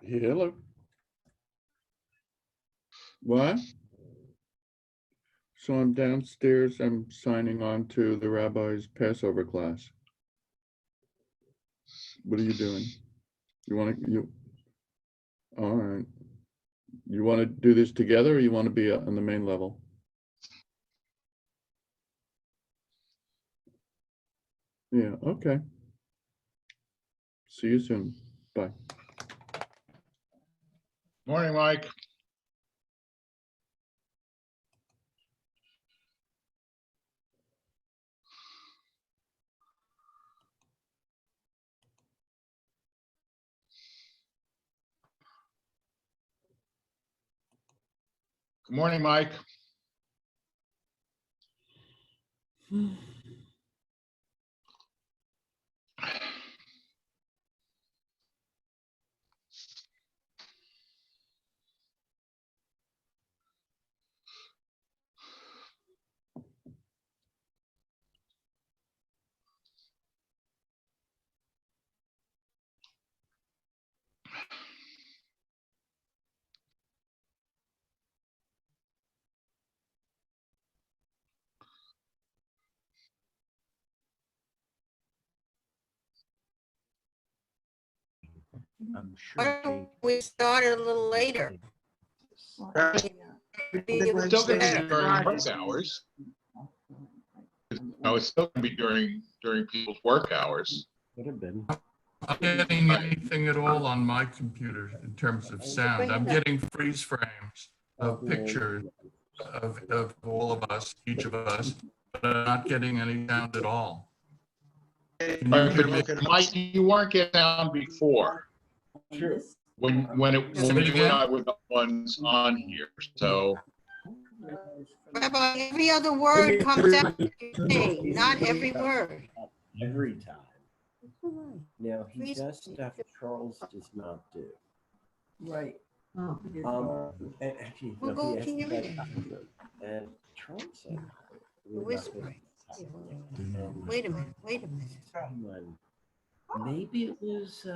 Hello. What? So I'm downstairs. I'm signing on to the rabbi's Passover class. What are you doing? All right. You want to do this together, or you want to be on the main level? Yeah, okay. See you soon. Bye. Morning, Mike. Good morning, Mike. I'm sure Why don't we start a little later? Still gonna be during work hours. No, it's still gonna be during people's work hours. Could have been. I'm getting anything at all on my computer in terms of sound. I'm getting freeze frames of pictures of all of us, each of us, but I'm not getting any sound at all. Can you hear me? Mike, you weren't getting down before. Sure. When you and I were the ones on here, so. Rabbi, every other word comes out what you say, not every word. Every time. Now, he does stuff Charles does not do. Right. And actually, Well, go to your that- meeting. and Charles said, You're whispering. Wait a minute. someone, maybe it was,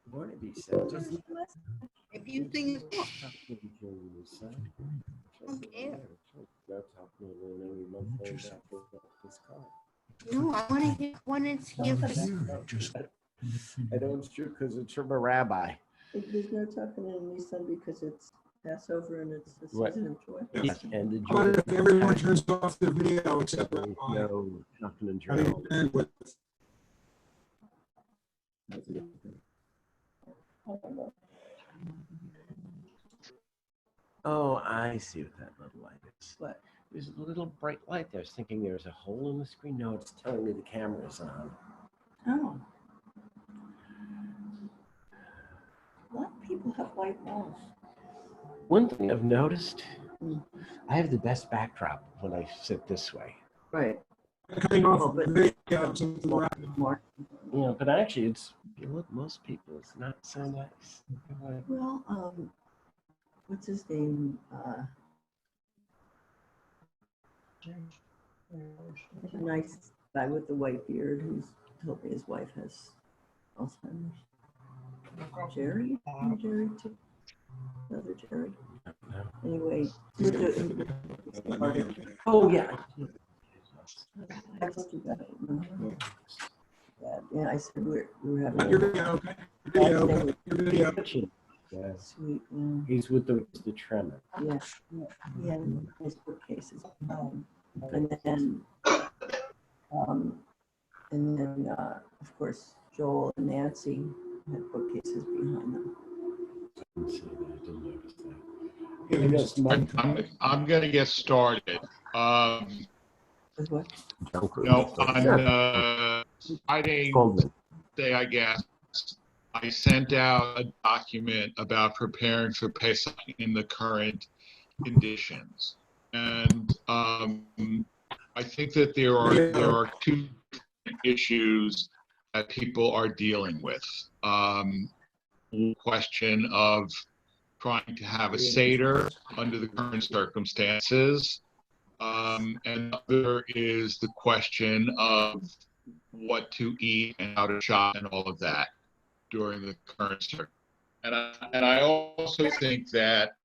Barnaby said, just If you think it's wrong, talking during the sun. don't care. Go talking every month about this car. No, I want to hear when it's here. I know it's true because it's from a rabbi. There's no talking in Nissan because it's Passover and it's the Right. season of joy. Yes, and the How about if Jewish- everyone turns off the video except There is Rabbi? no talking in How do you journal. bandwidth? Oh, I see what that little light is. There's a little bright light there. I was thinking there's a hole in the screen. No, it's telling me the camera's on. Oh. A lot of people have white walls. One thing I've noticed, Mm. I have the best backdrop when I sit this way. Right. Cutting off Well, the video to the right. Mark. You know, but actually, it's, if you look, most people, it's not so nice. Well, what's his name? There's a nice guy with the white beard who's told me his wife has Alzheimer's. Jerry? No, Jerry too. Another Jerry. Anyway. Oh, yeah. I told you that. Remember? Yeah, I said we're having. Your video, okay? Your video, your video. Yes. Sweet, yeah. He's with the tremor. Yeah, he had his bookcases. And then, of course, Joel and Nancy had bookcases behind them. Didn't see that. I didn't notice that. I'm gonna get started. With what? On Friday, I guess, I sent out a document about preparing for Pesach in the current conditions. And I think that there are two issues that people are dealing with. Question of trying to have a Seder under the current circumstances. And other is the question of what to eat and how to shop and all of that during the current and I also think that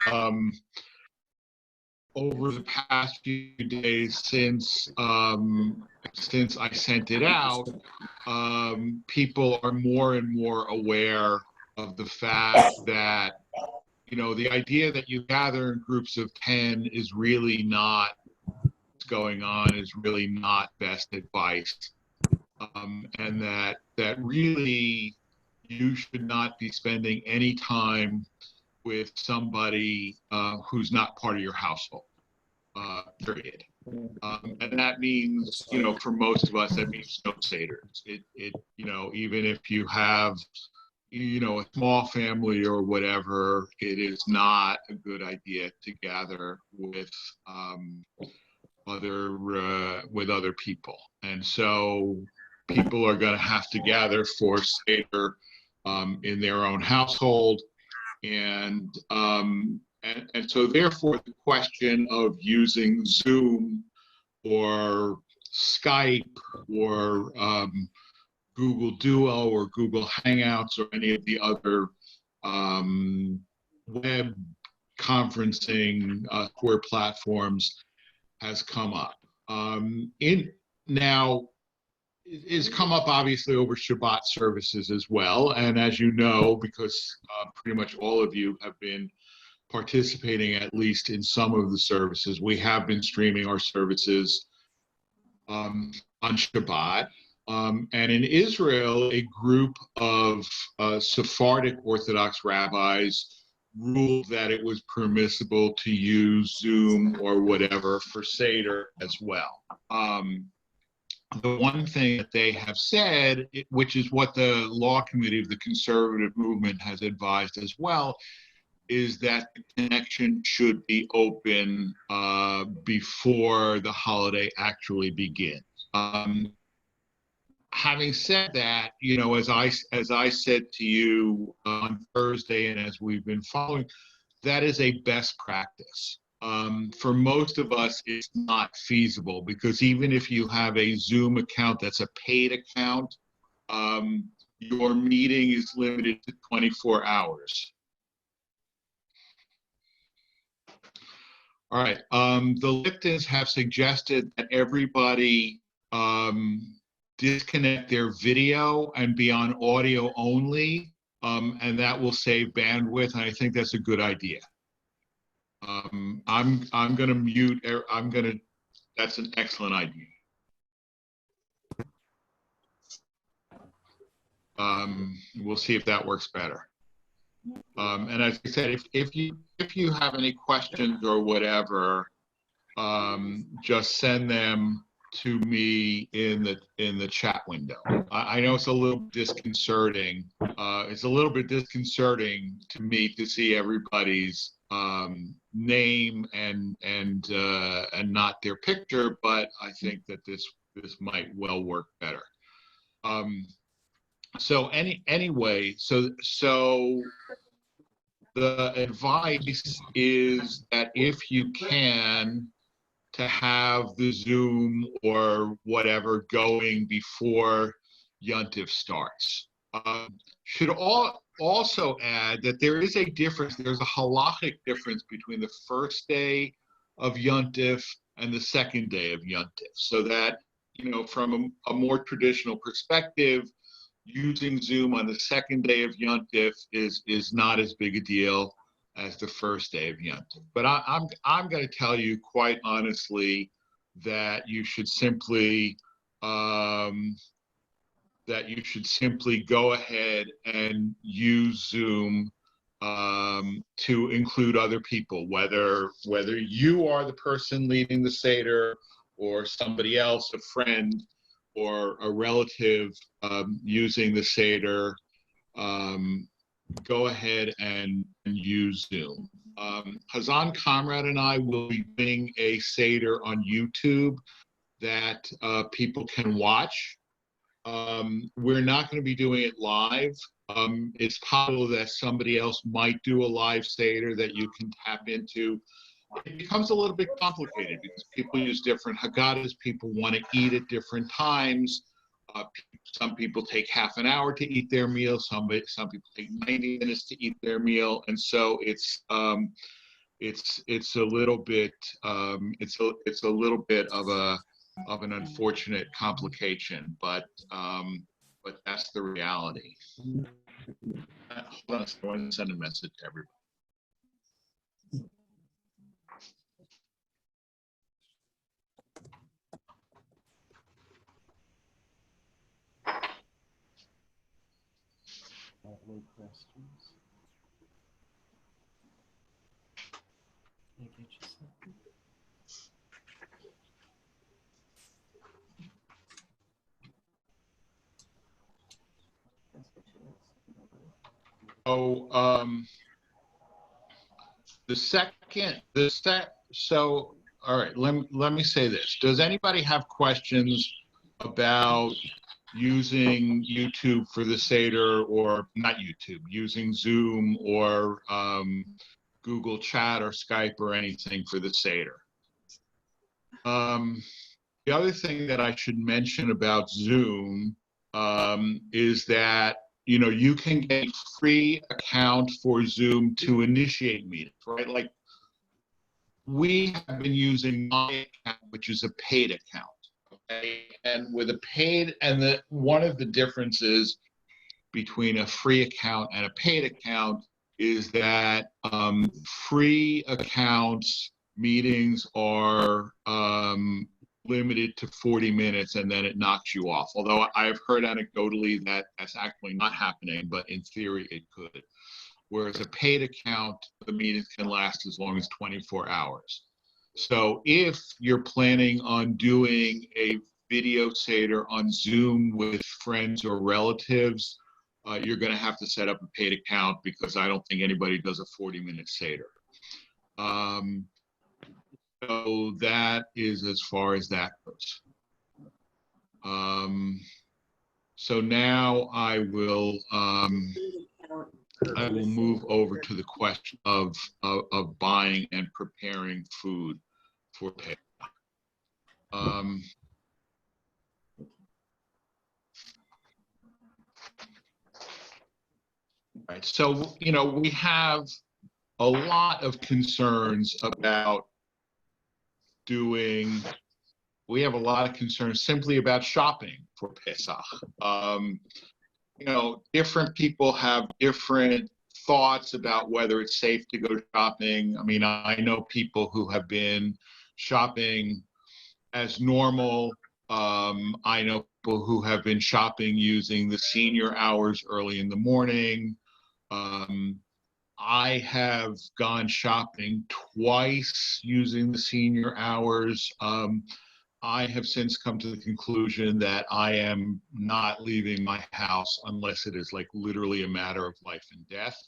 over the past few days since I sent it out, people are more and more aware of the fact that, you know, the idea that you gather in groups of 10 is really not what's going on, is really not best advice. And that really you should not be spending any time with somebody who's not part of your household, period. And that means, you know, for most of us, that means no Seders. You know, even if you have, you know, a small family or whatever, it is not a good idea to gather with other people. And so people are going to have to gather for Seder in their own household. And so therefore the question of using Zoom or Skype or Google Duo or Google Hangouts or any of the other web conferencing core platforms has come up. It's come up obviously over Shabbat services as well. And as you know, because pretty much all of you have been participating at least in some of the services, we have been streaming our services on Shabbat. And in Israel, a group of Sephardic Orthodox rabbis ruled that it was permissible to use Zoom or whatever for Seder as well. The one thing that they have said, which is what the law committee of the conservative movement has advised as well, is that the connection should be open before the holiday actually begins. Having said that, you know, as I said to you on Thursday, and as we've been following, that is a best practice. For most of us, it's not feasible because even if you have a Zoom account that's a paid account, your meeting is limited to 24 hours. All right. The Liptons have suggested that everybody disconnect their video and be on audio only, and that will save bandwidth. And I think that's a good idea. I'm going to mute. That's an excellent idea. We'll see if that works better. And as I said, if you have any questions or whatever, just send them to me in the chat window. I know it's a little disconcerting. It's a little bit disconcerting to me to see everybody's name and not their picture, but I think that this might well work better. So anyway, so the advice is that if you can, to have the Zoom or whatever going before Yontif starts. Should also add that there is a difference. There's a halachic difference between the first day of Yontif and the second day of Yontif. So that, you know, from a more traditional perspective, using Zoom on the second day of Yontif is not as big a deal as the first day of Yontif. But I'm going to tell you quite honestly that you should simply go ahead and use Zoom to include other people, whether you are the person leading the Seder or somebody else, a friend or a relative using the Seder. Go ahead and use Zoom. Hazan Comrade and I will be doing a Seder on YouTube that people can watch. We're not going to be doing it live. It's possible that somebody else might do a live Seder that you can tap into. It becomes a little bit complicated because people use different Haggadahs, people want to eat at different times. Some people take half an hour to eat their meal. Some people take 90 minutes to eat their meal, and so it's a little bit it's a little bit of an unfortunate complication, but that's the reality. Hold on a second, I want to send a message to everybody. No questions. Can I get you something? So all right, let me say this. Does anybody have questions about using YouTube for the Seder, or not YouTube, using Zoom or Google Chat or Skype or anything for the Seder? The other thing that I should mention about Zoom is that you can get a free account for Zoom to initiate meetings, right? Like, we have been using my account, which is a paid account. Okay? And with a paid, and one of the differences between a free account and a paid account is that free accounts meetings are limited to 40 minutes, and then it knocks you off. Although I've heard anecdotally that that's actually not happening, but in theory it could. Whereas a paid account, the meetings can last as long as 24 hours. So if you're planning on doing a video Seder on Zoom with friends or relatives, you're going to have to set up a paid account, because I don't think anybody does a 40-minute Seder. So that is as far as that goes. So now I will move over to the question of buying and preparing food for Pesach. Right. So, we have a lot of concerns about simply about shopping for Pesach. Different people have different thoughts about whether it's safe to go shopping. I mean, I know people who have been shopping as normal. I know people who have been shopping using the senior hours early in the morning. I have gone shopping twice using the senior hours. I have since come to the conclusion that I am not leaving my house unless it is like literally a matter of life and death.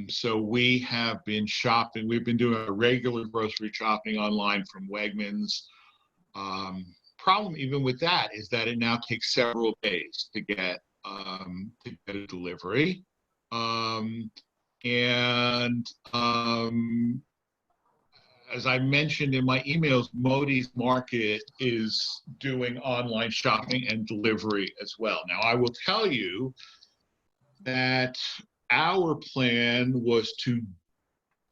So we have been shopping. We've been doing a regular grocery shopping online from Wegmans. Problem even with that is that it now takes several days to get a delivery. As I mentioned in my emails, Modi's Market is doing online shopping and delivery as well. Now, I will tell you that our plan was to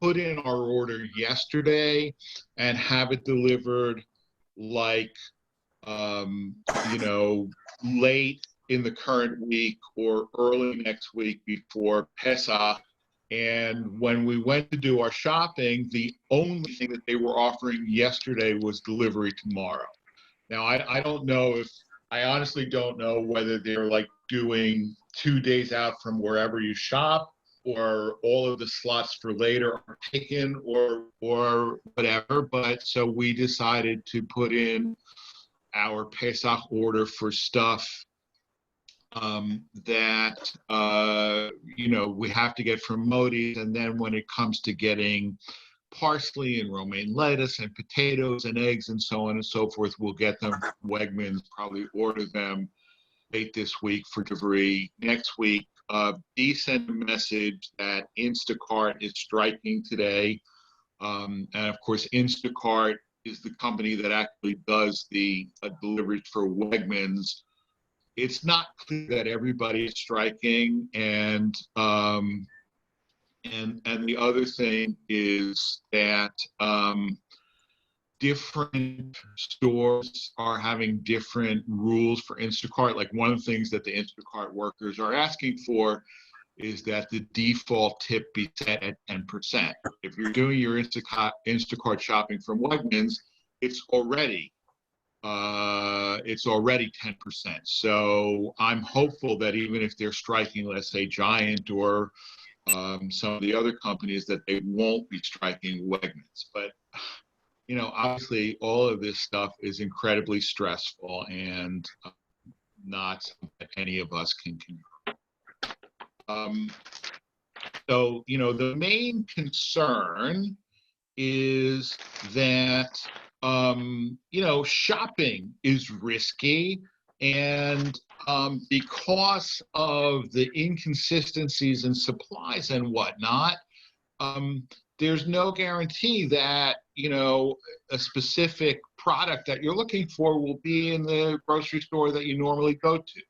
put in our order yesterday and have it delivered like, late in the current week or early next week before Pesach. And when we went to do our shopping, the only thing that they were offering yesterday was delivery tomorrow. Now, I honestly don't know whether they're like doing 2 days out from wherever you shop, or all of the slots for later are taken, or whatever. But so we decided to put in our Pesach order for stuff that we have to get from Modi's, and then when it comes to getting parsley and romaine lettuce and potatoes and eggs and so on and so forth, we'll get them from Wegmans, probably order them late this week for delivery next week. Dee sent a message that Instacart is striking today, and of course Instacart is the company that actually does the deliveries for Wegmans. it's not clear that everybody is striking, and the other thing is that different stores are having different rules for Instacart. Like, one of the things that the Instacart workers are asking for is that the default tip be set at 10%. If you're doing your Instacart shopping from Wegmans, it's already 10%. So I'm hopeful that even if they're striking, let's say Giant or some of the other companies, that they won't be striking Wegmans. But obviously all of this stuff is incredibly stressful and not something that any of us can control. So, the main concern is that, shopping is risky, and because of the inconsistencies in supplies and whatnot, there's no guarantee that, a specific product that you're looking for will be in the grocery store that you normally go to.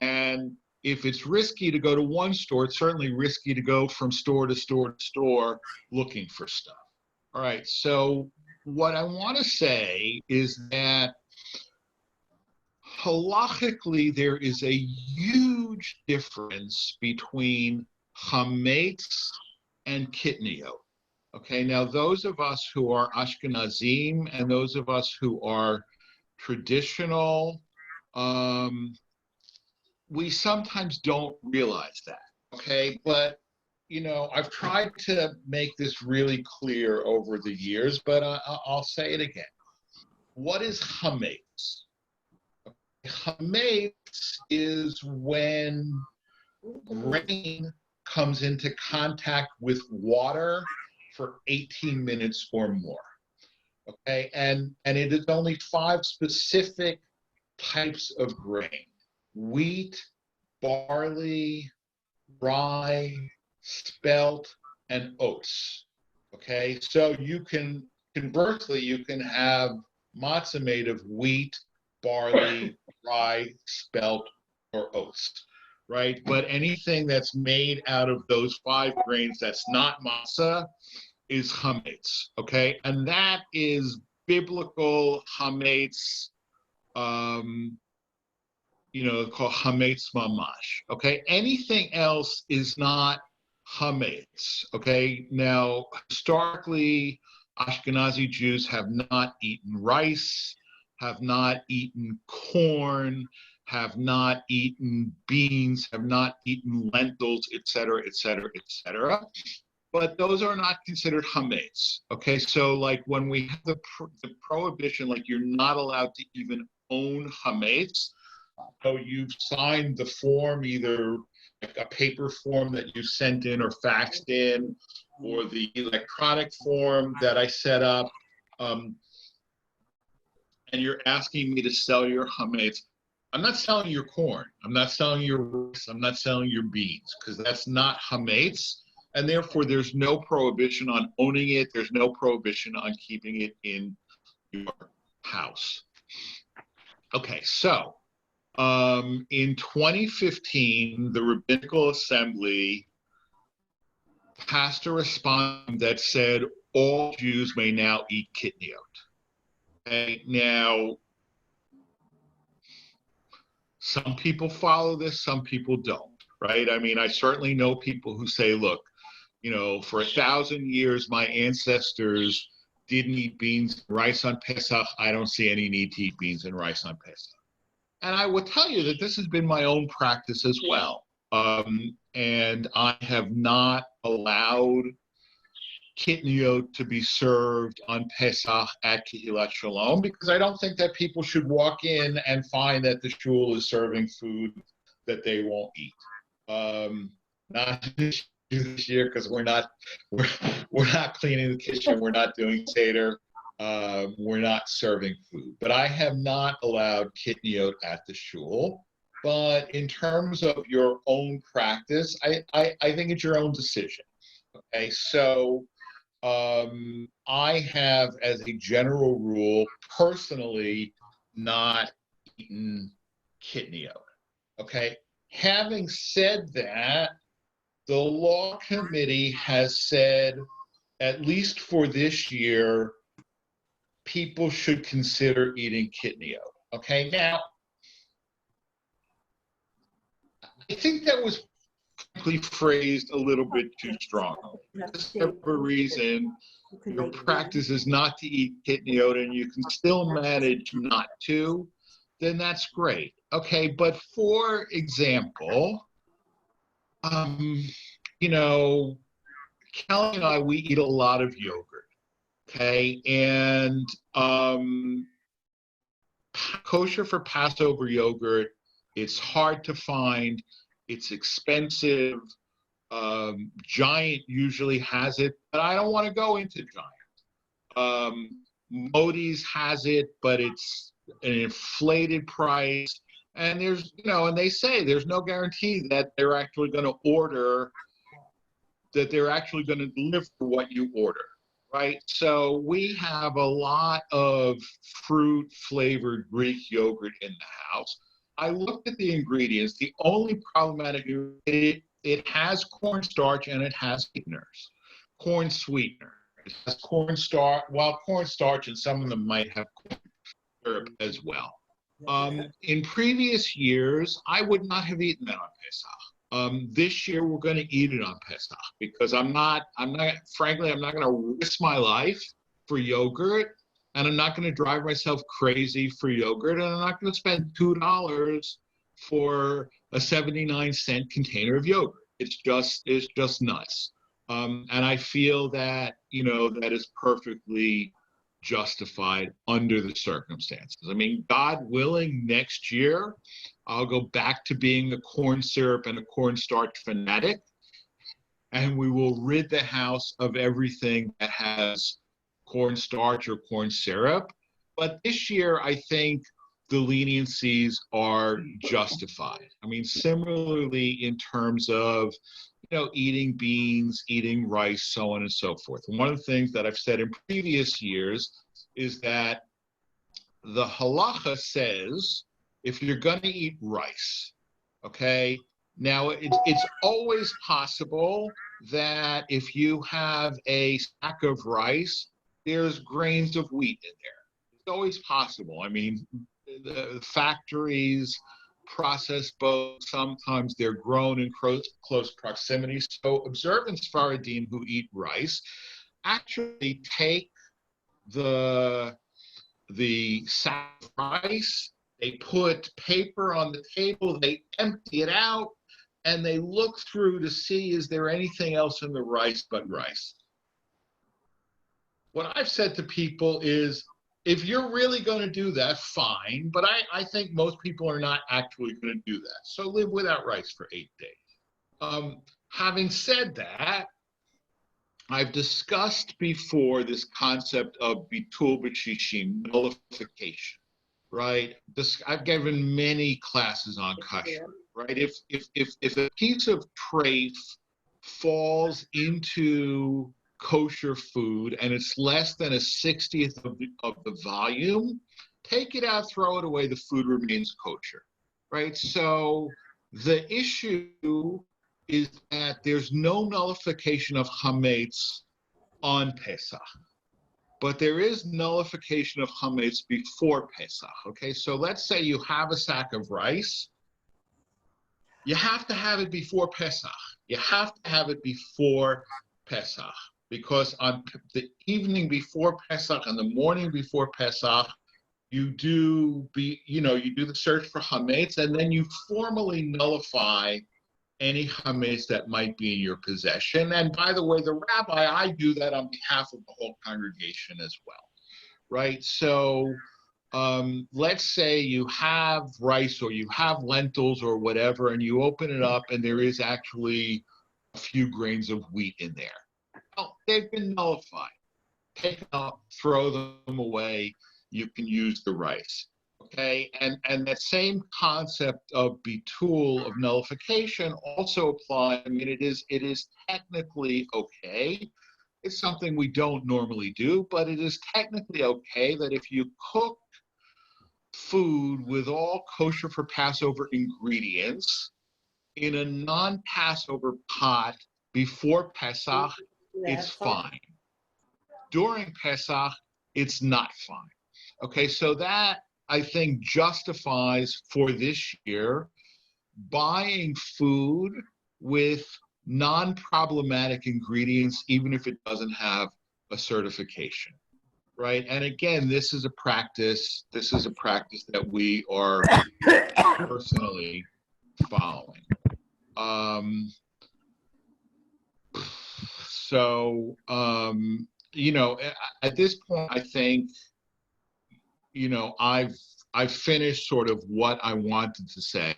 And if it's risky to go to one store, it's certainly risky to go from store to store to store looking for stuff. All right, so what I want to say is that halachically, there is a huge difference between chametz and kitniyot. Okay, now those of us who are Ashkenazim and those of us who are traditional, we sometimes don't realize that, okay? But, I've tried to make this really clear over the years, but I'll say it again. What is chametz? Chametz is when grain comes into contact with water for 18 minutes or more, okay? And it is only 5 specific types of grain: wheat, barley, rye, spelt, and oats. Okay, so conversely, you can have matzah made of wheat, barley, rye, spelt, or oats, right? But anything that's made out of those 5 grains that's not matzah is chametz, okay? And that is biblical chametz, called chametz mamash, okay? Anything else is not chametz, okay? Now, historically, Ashkenazi Jews have not eaten rice, have not eaten corn, have not eaten beans, have not eaten lentils, etc., etc., etc. But those are not considered chametz, okay? So, like, when we have the prohibition, like, you're not allowed to even own chametz. So you've signed the form, either like a paper form that you sent in or faxed in, or the electronic form that I set up, and you're asking me to sell your chametz. I'm not selling your corn. I'm not selling your rice. I'm not selling your beans, because that's not chametz. And therefore, there's no prohibition on owning it. There's no prohibition on keeping it in your house. Okay, so in 2015, the Rabbinical Assembly passed a response that said all Jews may now eat kitniyot. Okay, now, some people follow this, some people don't, right? I mean, I certainly know people who say, look, for 1,000 years, my ancestors didn't eat beans and rice on Pesach. I don't see any need to eat beans and rice on Pesach. And I will tell you that this has been my own practice as well. And I have not allowed kitniyot to be served on Pesach at Kehilat Shalom, because I don't think that people should walk in and find that the shul is serving food that they won't eat. Not this year, because we're not cleaning the kitchen, we're not doing Seder, we're not serving food. But I have not allowed kitniyot at the shul. But in terms of your own practice, I think it's your own decision. Okay, so I have, as a general rule, personally not eaten kitniyot. Okay. Having said that, the law committee has said, at least for this year, people should consider eating kidney oat. Okay. Now, I think that was phrased a little bit too strongly. For whatever reason, your practice is not to eat kidney oat and you can still manage not to, then that's great. Okay, but for example, you know, Kelly and I, we eat a lot of yogurt, okay? And kosher for Passover yogurt, it's hard to find, it's expensive. Giant usually has it, but I don't want to go into Giant. Modi's has it, but it's an inflated price. And there's, and they say there's no guarantee that they're actually going to deliver what you order, right? So we have a lot of fruit flavored Greek yogurt in the house. I looked at the ingredients. The only problematic ingredient, it has cornstarch and it has sweeteners, corn sweetener. It has cornstarch, cornstarch and some of them might have corn syrup as well. In previous years, I would not have eaten that on Pesach. This year, we're going to eat it on Pesach because frankly, I'm not going to risk my life for yogurt, and I'm not going to drive myself crazy for yogurt, and I'm not going to spend $2 for a 79-cent container of yogurt. It's just nuts. And I feel that, that is perfectly justified under the circumstances. I mean, God willing, next year, I'll go back to being a corn syrup and a cornstarch fanatic, and we will rid the house of everything that has cornstarch or corn syrup. But this year, I think the leniencies are justified. I mean, similarly in terms of, eating beans, eating rice, so on and so forth. And one of the things that I've said in previous years is that the halacha says, if you're going to eat rice, okay, now it's always possible that if you have a sack of rice, there's grains of wheat in there. It's always possible. I mean, the factories process both. Sometimes they're grown in close proximity. So observant Sfaradim who eat rice actually take the sack of rice, they put paper on the table, they empty it out, and they look through to see, is there anything else in the rice but rice? What I've said to people is, if you're really going to do that, fine. But I think most people are not actually going to do that. So live without rice for 8 days. Having said that, I've discussed before this concept of bitul b'shishim, nullification, right? I've given many classes on kasher, right? If a piece of treif falls into kosher food and it's less than a 60th of the volume, take it out, throw it away, the food remains kosher, right? So the issue is that there's no nullification of chametz on Pesach, but there is nullification of chametz before Pesach, okay? So let's say you have a sack of rice, you have to have it before Pesach. You have to have it before Pesach. Because on the evening before Pesach and the morning before Pesach, you do the search for chametz, and then you formally nullify any chametz that might be in your possession. And by the way, the rabbi, I do that on behalf of the whole congregation as well, right? So let's say you have rice or you have lentils or whatever, and you open it up and there is actually a few grains of wheat in there. Well, they've been nullified. Take them out, throw them away. You can use the rice. Okay, and that same concept of bitul, of nullification, also applies. I mean, it is technically okay. It's something we don't normally do, but it is technically okay that if you cook food with all kosher for Passover ingredients in a non-Passover pot before Pesach, it's fine. During Pesach, it's not fine. Okay, so that, I think, justifies for this year buying food with non-problematic ingredients, even if it doesn't have a certification, right? And again, this is a practice that we are personally following. You know, at this point, I think, you know, I've finished sort of what I wanted to say.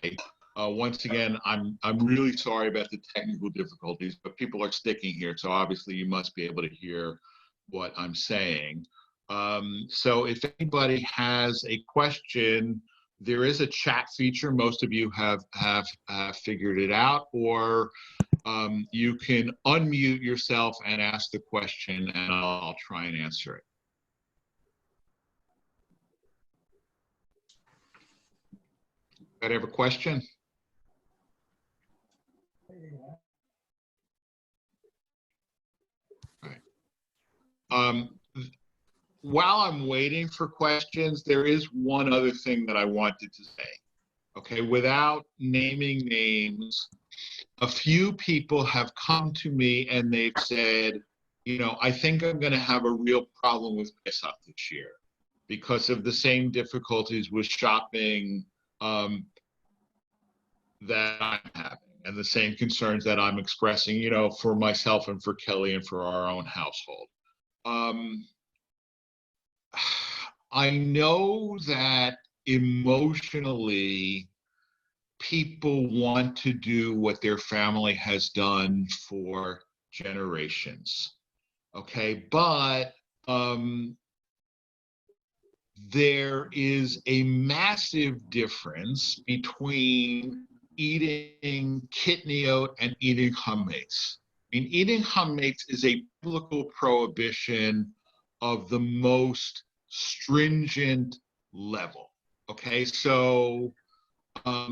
Once again, I'm really sorry about the technical difficulties, but people are sticking here, so obviously you must be able to hear what I'm saying. So if anybody has a question, there is a chat feature. Most of you have figured it out, or you can unmute yourself and ask the question, and I'll try and answer it. Anybody have a question? While I'm waiting for questions, there is one other thing that I wanted to say. Okay, without naming names, a few people have come to me and they've said, you know, I think I'm going to have a real problem with Pesach this year because of the same difficulties with shopping that I'm having, and the same concerns that I'm expressing, you know, for myself and for Kelly and for our own household. I know that emotionally people want to do what their family has done for generations, okay? But there is a massive difference between eating kitniot and eating chametz. I mean, eating chametz is a biblical prohibition of the most stringent level. Okay, so I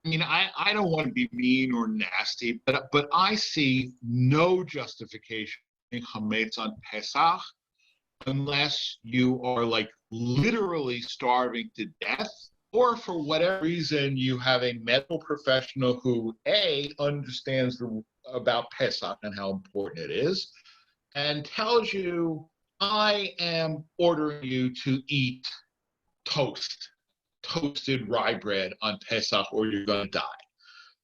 mean, I don't want to be mean or nasty, but I see no justification in chametz on Pesach unless you are like literally starving to death, or for whatever reason you have a medical professional who understands about Pesach and how important it is, and tells you, I am ordering you to eat toasted rye bread on Pesach, or you're going to die.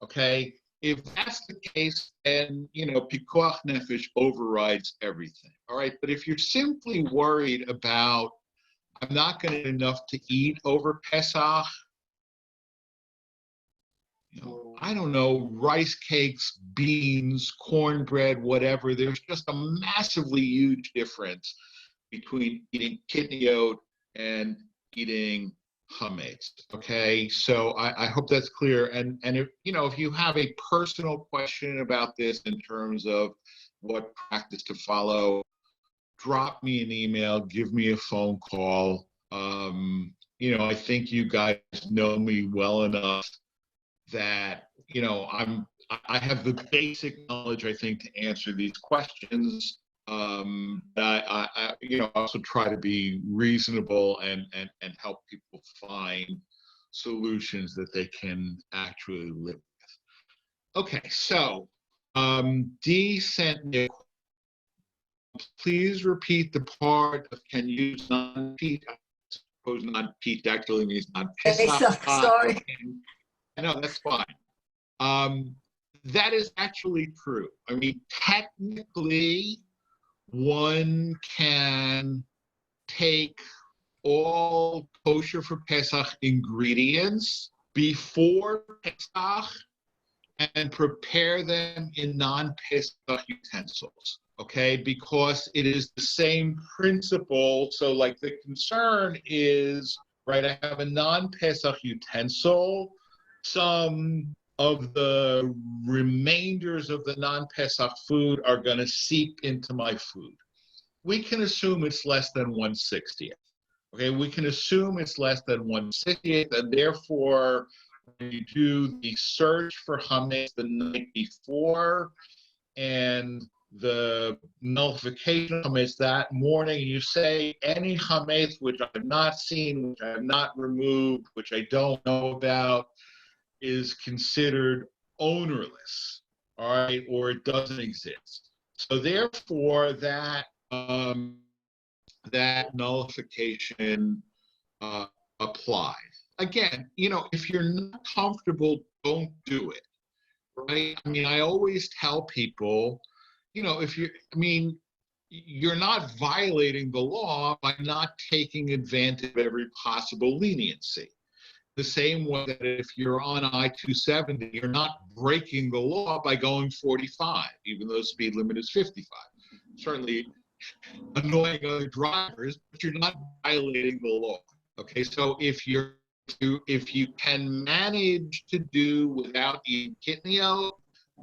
Okay? If that's the case, then, you know, pikuach nefesh overrides everything. All right? But if you're simply worried about, I'm not going to get enough to eat over Pesach, you know, I don't know, rice cakes, beans, cornbread, whatever. There's just a massively huge difference between eating kitniot and eating chametz. Okay, so I hope that's clear. And if you know, if you have a personal question about this in terms of what practice to follow, drop me an email, give me a phone call. You know, I think you guys know me well enough that, you know, I have the basic knowledge, I think, to answer these questions. I you know, also try to be reasonable and help people find solutions that they can actually live with. Okay, so Dee sent me a question. Please repeat the part of can use non-peat. I suppose non-peat actually means non-Pesach. Sorry. No, that's fine. That is actually true. I mean, technically, one can take all kosher for Pesach ingredients before Pesach and prepare them in non-Pesach utensils, okay? Because it is the same principle. So like the concern is, right, I have a non-Pesach utensil, some of the remainders of the non-Pesach food are gonna seep into my food. We can assume it's less than 1/60th. Okay, we can assume it's less than 1/60th, and therefore, when you do the search for chametz the night before and the nullification of chametz that morning, you say any chametz which I have not seen, which I have not removed, which I don't know about, is considered ownerless, all right, or it doesn't exist. So therefore, that nullification applies. Again, if you're not comfortable, don't do it, right? I mean, I always tell people, you're not violating the law by not taking advantage of every possible leniency. The same way that if you're on I-270, you're not breaking the law by going 45, even though the speed limit is 55. Certainly annoying other drivers, but you're not violating the law. Okay, so if you can manage to do without eating kitniyot,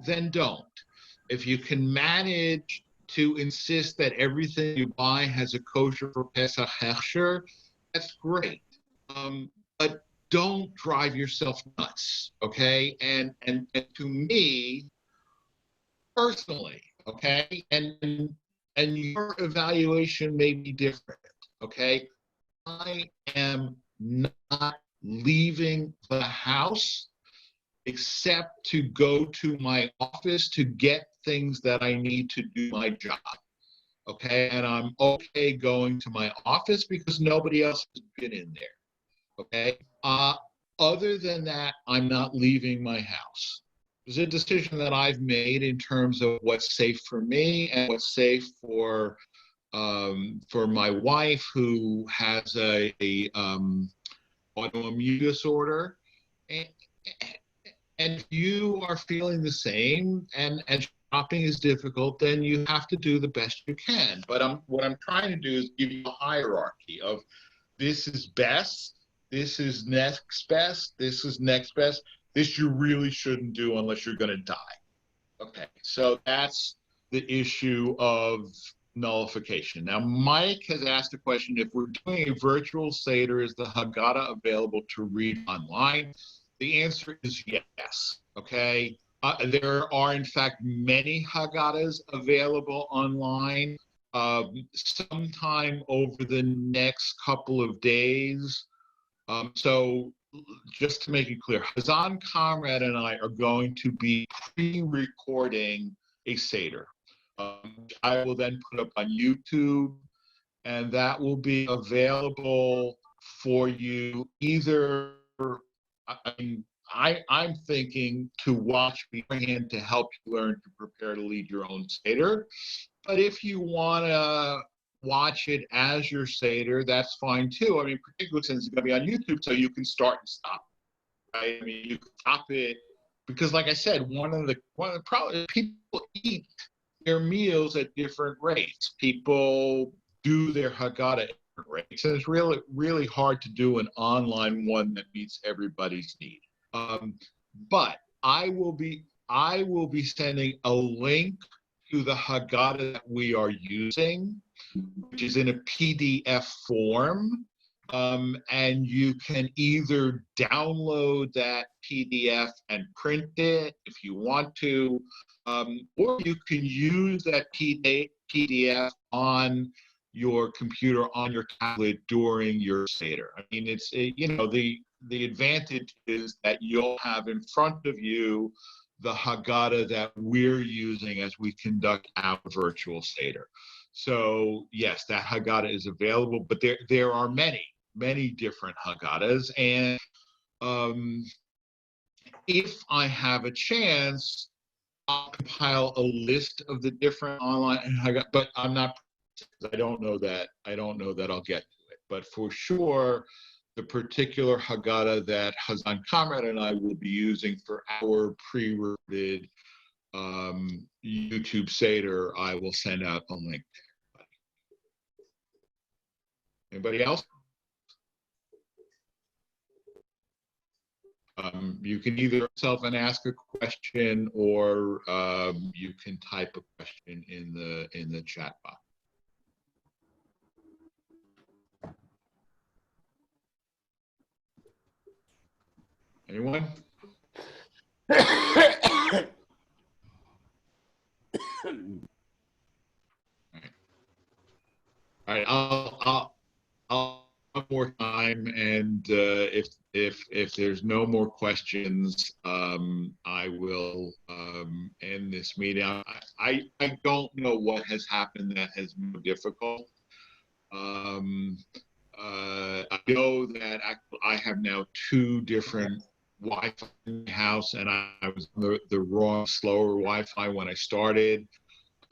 then don't. If you can manage to insist that everything you buy has a kosher for Pesach hechsher, that's great. But don't drive yourself nuts, okay? And to me, personally, okay, and your evaluation may be different, okay? I am not leaving the house except to go to my office to get things that I need to do my job, okay? And I'm okay going to my office because nobody else has been in there, okay? Other than that, I'm not leaving my house. It's a decision that I've made in terms of what's safe for me and what's safe for my wife, who has a autoimmune disorder. And if you are feeling the same and shopping is difficult, then you have to do the best you can. But what I'm trying to do is give you a hierarchy of this is best, this is next best, this is next best. This you really shouldn't do unless you're going to die. Okay, so that's the issue of nullification. Now, Mike has asked a question: if we're doing a virtual Seder, is the Haggadah available to read online? The answer is yes, okay? There are, in fact, many Haggadahs available online. Sometime over the next couple of days. So just to make it clear, Hazan Comrade and I are going to be pre-recording a Seder. I will then put up on YouTube, and that will be available for you either. I'm thinking to watch beforehand to help you learn to prepare to lead your own Seder. But if you want to watch it as your Seder, that's fine too. I mean, particularly since it's going to be on YouTube, so you can start and stop. Right? I mean, you can stop it because, like I said, one of the problems, people eat their meals at different rates. People do their Haggadah at different rates, and it's really, really hard to do an online one that meets everybody's need. But I will be sending a link to the Haggadah that we are using, which is in a PDF form. And you can either download that PDF and print it if you want to, or you can use that PDF on your computer, on your tablet during your Seder. I mean, it's, the advantage is that you'll have in front of you the Haggadah that we're using as we conduct our virtual Seder. So yes, that Haggadah is available, but there are many different Haggadahs. And if I have a chance, I'll compile a list of the different online Haggadah, but I don't know that I'll get to it. But for sure, the particular Haggadah that Hazan Kamrat and I will be using for our pre-recorded YouTube Seder, I will send out a link to everybody. Anybody else? You can either yourself and ask a question, or you can type a question in the chat box. Anyone? All right, I'll have more time, and if there's no more questions, I will end this meeting. I don't know what has happened that has been difficult. I know that I have now 2 different Wi-Fi in the house, and I was the wrong, slower Wi-Fi when I started.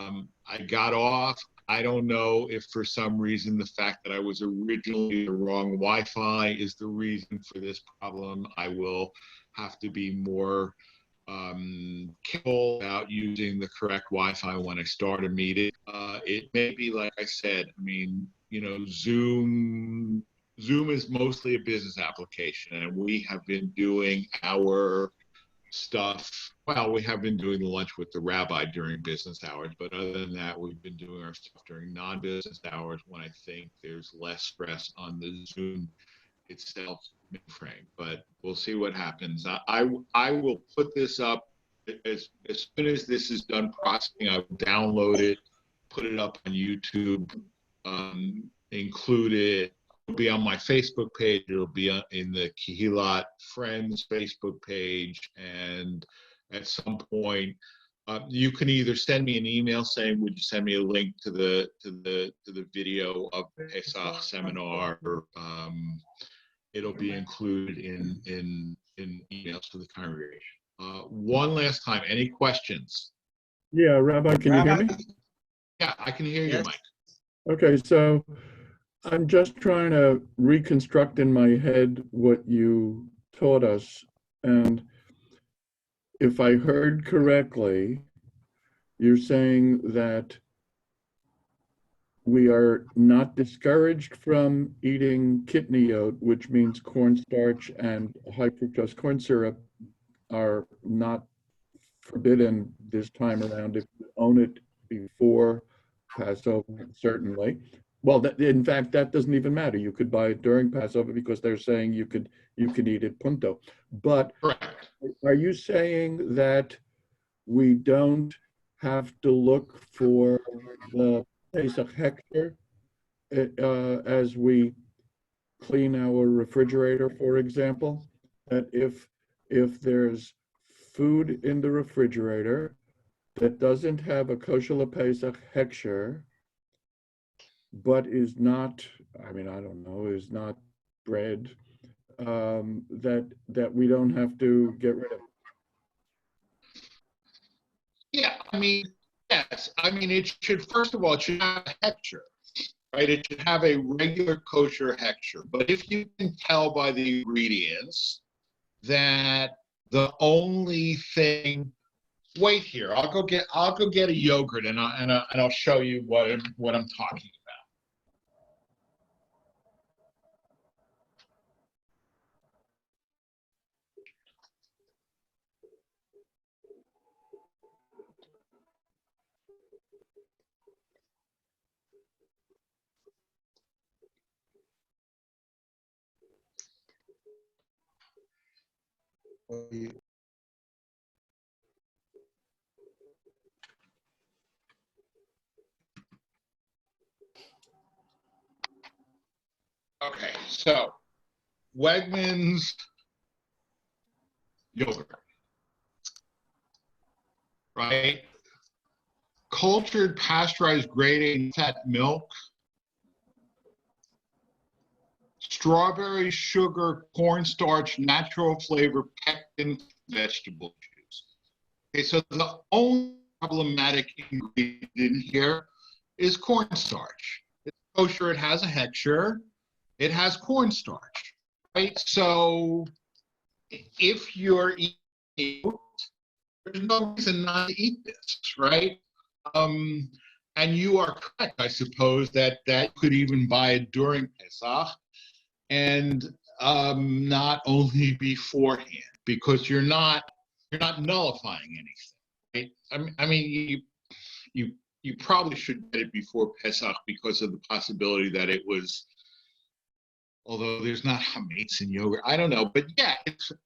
I got off. I don't know if for some reason the fact that I was originally the wrong Wi-Fi is the reason for this problem. I will have to be more careful about using the correct Wi-Fi when I start a meeting. It may be, like I said, I mean, you know, Zoom is mostly a business application, and we have been doing our stuff. Well, we have been doing the lunch with the rabbi during business hours, but other than that, we've been doing our stuff during non-business hours when I think there's less stress on the Zoom itself mainframe. But we'll see what happens. I will put this up as soon as this is done processing. I will download it, put it up on YouTube, include it. It'll be on my Facebook page. It'll be in the Kehillat Friends Facebook page, and at some point, you can either send me an email saying, "Would you send me a link to the video of the Pesach seminar?" Or it'll be included in emails to the congregation. One last time, any questions? Yeah, Rabbi, can you hear me? Yeah, I can hear you, Mike. Okay, so I'm just trying to reconstruct in my head what you taught us. And if I heard correctly, you're saying that we are not discouraged from eating kidney oat, which means cornstarch and high fructose corn syrup are not forbidden this time around if you own it before Passover, certainly. Well, in fact, that doesn't even matter. You could buy it during Passover because they're saying you could eat it punto. But Correct. are you saying that we don't have to look for the Pesach hectare as we clean our refrigerator, for example? That if there's food in the refrigerator that doesn't have a kosher Pesach hectare, but is not, I mean, I don't know, is not bread, that we don't have to get rid of. Yeah, I mean, yes. I mean, it should, first of all, it should have a hectare, right? It should have a regular kosher hectare. But if you can tell by the ingredients that the only thing, wait here, I'll go get a yogurt and I'll show you what I'm talking about. Okay, so Wegmans yogurt, right? Cultured, pasteurized, grade A fat milk, strawberry, sugar, cornstarch, natural flavor, pectin, vegetable juice. Okay, so the only problematic ingredient in here is cornstarch. It's kosher, it has a hectare, it has cornstarch, right? So if you're eating, there's no reason not to eat this, right? And you are correct, I suppose, that could even buy it during Pesach and not only beforehand, because you're not nullifying anything, right? I mean, you probably should get it before Pesach because of the possibility that it was although there's not hametz in yogurt. I don't know, but yeah,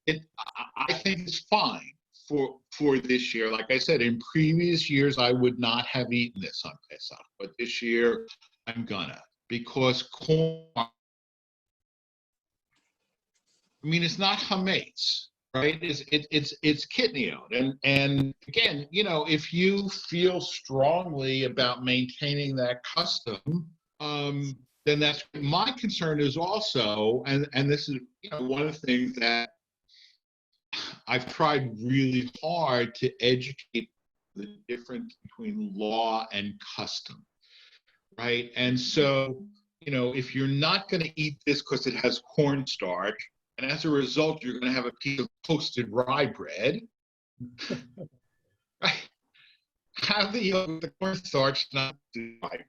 I think it's fine for this year. Like I said, in previous years, I would not have eaten this on Pesach, but this year I'm gonna, because corn, I mean, it's not hametz, right? It's kitniot, and again, you know, if you feel strongly about maintaining that custom, then that's my concern is also, and this is, you know, one of the things that I've tried really hard to educate the difference between law and custom, right? And so, you know, if you're not going to eat this because it has cornstarch, and as a result, you're going to have a piece of toasted rye bread, right? Have the yogurt, the cornstarch, not the rye bread,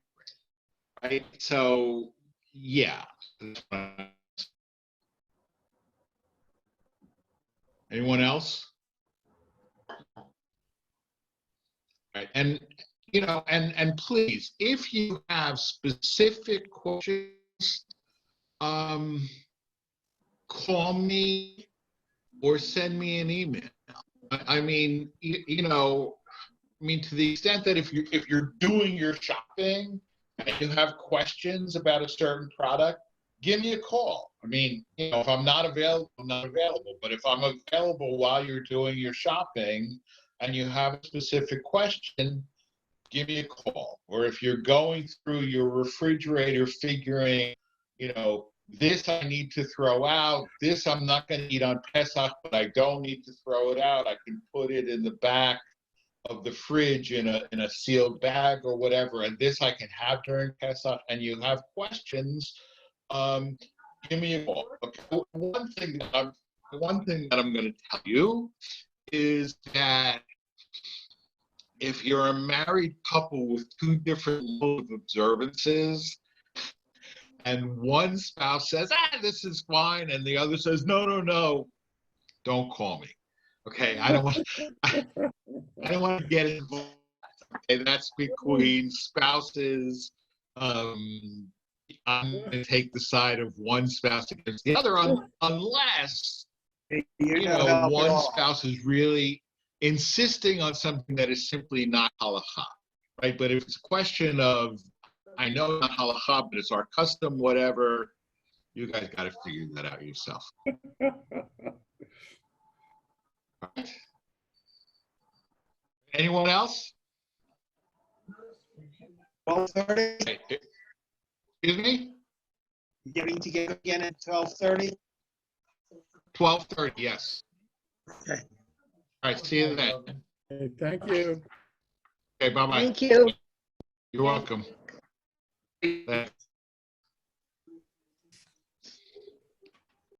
right? So, yeah. Anyone else? Right. And, you know, and please, if you have specific questions, call me or send me an email. I mean, you know, I mean, to the extent that if you're doing your shopping and you have questions about a certain product, give me a call. I mean, you know, if I'm not available, I'm not available. But if I'm available while you're doing your shopping and you have a specific question, give me a call. Or if you're going through your refrigerator figuring, you know, this I need to throw out, this I'm not going to eat on Pesach, but I don't need to throw it out. I can put it in the back of the fridge in a sealed bag or whatever, and this I can have during Pesach, and you have questions, give me a call. Okay. One thing that I'm going to tell you is that if you're a married couple with two different levels of observances, and one spouse says, this is fine, and the other says, no, don't call me. Okay, I don't want to get involved. Okay, that's between spouses. I'm going to take the side of one spouse against the other, unless you know one spouse is really insisting on something that is simply not halakha, right? But if it's a question of, I know it's not halakha, but it's our custom, whatever, you guys got to figure that out yourself. Right. Anyone else? 12:30. Excuse me? Getting together again at 12:30. 12:30, yes. Okay. All right, see you then. Okay, thank you. Okay, bye-bye. Thank you. You're welcome. Thanks.